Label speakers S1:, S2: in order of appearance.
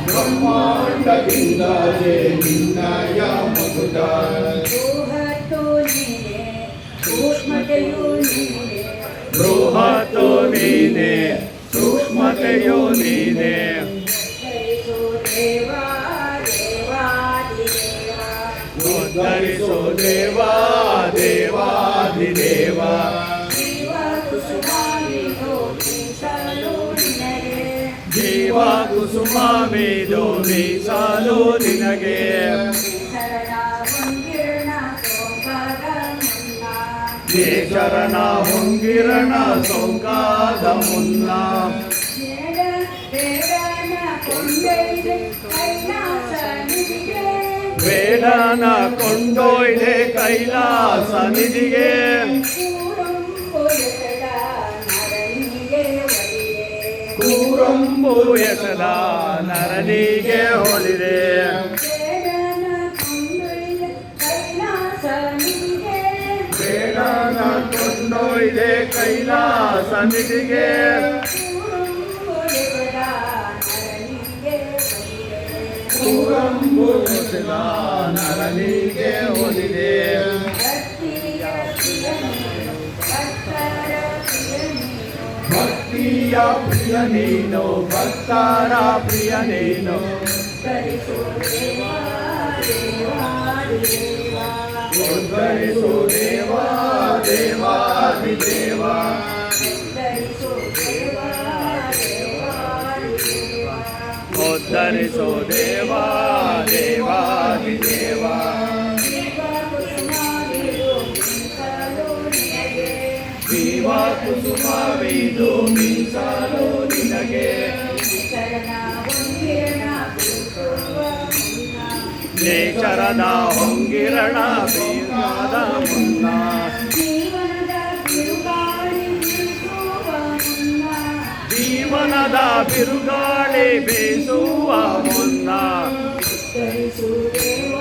S1: ಬ್ರಹ್ಮಾಂಡದಿಂದಲೇ ನಿನ್ನಯ ಮಗುಟ
S2: ಬೃಹತ್ತು ನೀನೆ ಸೂಕ್ಷ್ಮತೆಯು ನೀನೆ
S1: ಬೃಹತ್ತು ನೀನೆ ಸೂಕ್ಷ್ಮತೆಯು ನೀನೆ
S2: ಉದ್ಧರಿಸು ದೇವ
S1: ದೇವಾಧಿದೇವ ಜೀವ ಕುಸುಮಾಮಿದು ಮೀಸಲು ನಿನಗೆ ಶರಣ ಹೊಂಗಿರಣ ಸೌಕಾದ ಮುನ್ನ ವೇದನ ಕೊಂಡೊಯ್ದೆ ಕೈಲಾಸ ನಿಧಿಗೆ ಕೂರಂಬು ಎಸದ ನರನಿಗೆ ಹೊಲಿದೆ ವೇದನ ಕೊಂಡೊಯ್ದೆ ಕೈಲಾಸ ನಿಧಿಗೆ ಕೂರಂಬು ಎಸದ ನರನಿಗೆ ಹೊಲಿದೆ ಭಕ್ತಿಯ ಪ್ರಿಯ ನೀನು ಭಕ್ತರ ಪ್ರಿಯ ನೀನು ಉದ್ಧರಿಸು ದೇವ ದೇವಾಧಿದೇವ ಉದ್ಧರಿಸು ದೇವ ದೇವಾಧಿದೇವ ಜೀವ ಕುಸುಮವಿದು ಮೀಸಲು ನಿನಗೆ ನೇಚರದ ಹೊಂಗಿರಣ ಬೀರದ ಮುನ್ನ ಜೀವನದ ಬಿರುಗಾಳಿ ಬೀಸುವ ಮುನ್ನ
S2: ಉದ್ಧರಿಸು ದೇವ